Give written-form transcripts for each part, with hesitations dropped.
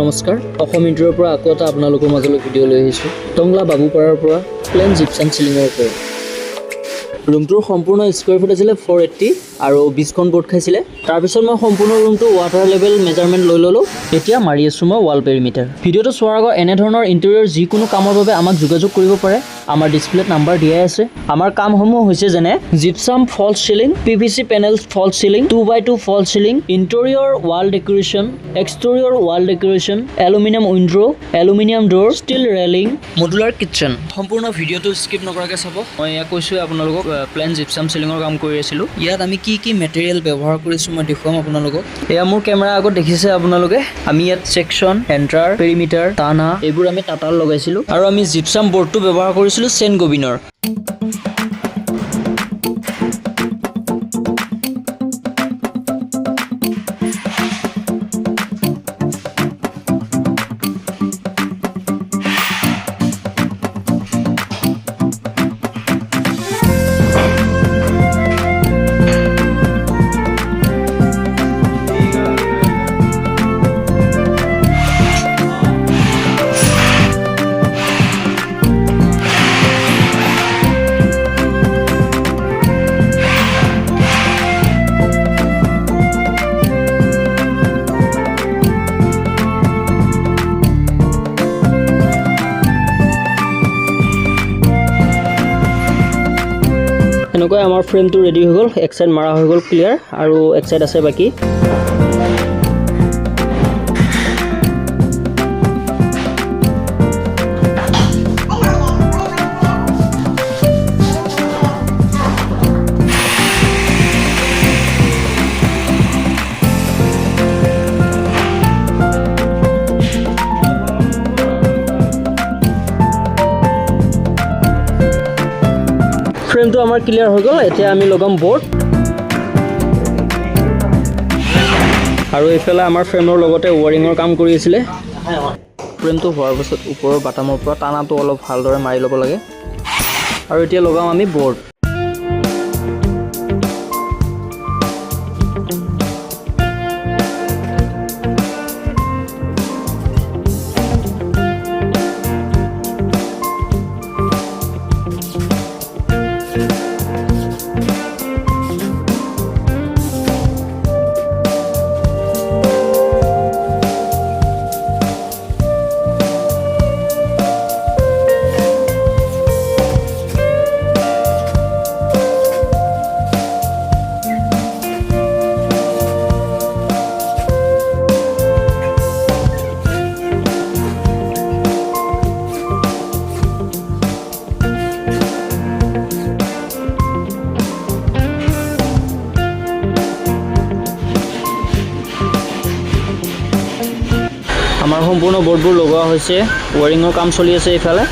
নমস্কাৰ অসম ইন্টাৰৰ পৰা আকৌ এটা আপোনালোকৰ মাজলৈ ভিডিঅ' লৈ আহিছো টংলা বাবুপাৰাৰ পৰা প্লেন জিপছাম সিলিঙৰ ওপৰত ৰুমটোৰ সম্পূৰ্ণ স্কয়াৰ ফুট আছিল 480 আৰু 20 খন বোৰ্ড খাইছিলে তাৰ পিছত মই সম্পূৰ্ণ ৰুমটো ওৱাটাৰ লেভেল মেজাৰমেন্ট লৈ ললো এতিয়া মাৰি আছো মই ওয়াল পেৰিমিটাৰ ভিডিঅ'টো চোৱাৰ আগত এনে ধৰণৰ ইন্টেৰিয়ৰ যিকোনো কামৰ বাবে আমাক যোগাযোগ কৰিব পাৰে আমাৰ ডিসপ্লেত নাম্বাৰ দিয়াই আছে আমাৰ কামসমূহ হৈছে যেনে gypsum false ceiling PVC panels false ceiling 2x2 false ceiling interior wall decoration exterior wall decoration aluminium window aluminium door steel railing modular kitchen সম্পূৰ্ণ ভিডিঅ'টো স্কিপ নকৰাকৈ চাব মই ইয়া কৈছো আপোনালোকক প্লেন জিপছাম সিলিঙৰ কাম কৰি আছিলো ইয়াত আমি কি মেটেৰিয়েল ব্যৱহাৰ কৰিছো মই দেখুৱাম আপোনালোকক এয়া মোৰ কেমেৰা আগত দেখিছে আপোনালোকে আমি ইয়াত সেকশন এন্টাৰ পেৰিমিটাৰ টানা এইবোৰ আমি টাটাল লগাইছিলো আৰু আমি জিপছাম বৰ্ডটো ব্যৱহাৰ কৰিছিলো সেন গোবিনৰ এনেকৈ আমাৰ ফ্ৰেমটো ৰেডি হৈ গ'ল এক সাইড মাৰা হৈ গ'ল ক্লিয়াৰ আৰু এক সাইড আছে বাকি ফ্ৰেমটো আমাৰ ক্লিয়াৰ হৈ গ'ল এতিয়া আমি লগাম বৰ্ড আৰু এইফালে আমাৰ ফ্ৰেমৰ লগতে ওয়াৰিঙৰ কাম কৰি আছিল ফ্ৰেমটো হোৱাৰ পাছত ওপৰৰ বাটামৰ পৰা টানাটো অলপ ভালদৰে মাৰি ল'ব লাগে আৰু এতিয়া লগাম আমি বৰ্ড আমাৰ সম্পূৰ্ণ বৰ্ডবোৰ লগোৱা হৈছে ওয়াৰিঙৰ কাম চলি আছে ইফালে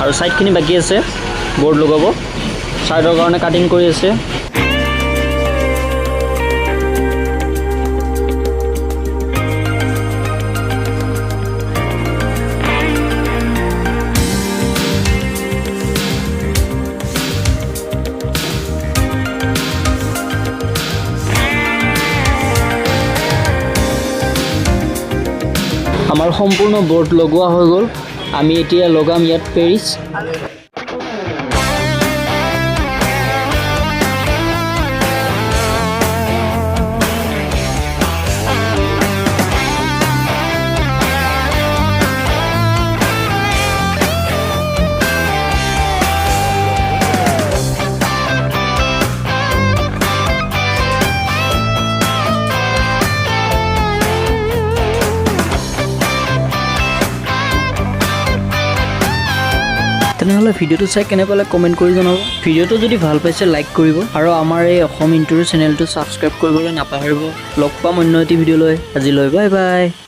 আৰু সাইডখিনি বাকি আছে বৰ্ড লগাব সাইডৰ কাৰণে কাটিং কৰি আছে আমাৰ সম্পূৰ্ণ বৰ্ড লগোৱা হৈ গ'ল আমি এতিয়া লগাম ইয়াত পেৰিছ তেনেহলে ভিডিওটো চাই কেনে পালে কমেন্ট কৰি জনাব ভিডিওটো যদি ভাল পাইছে লাইক কৰিব আৰু আমাৰ এই অসম ইন্টাৰিয়ৰ চেনেলটো সাবস্ক্ৰাইব কৰিবলৈ নাপাহৰিব লগ পাম অন্য এটি ভিডিঅ লৈ আজিলৈ বাই বাই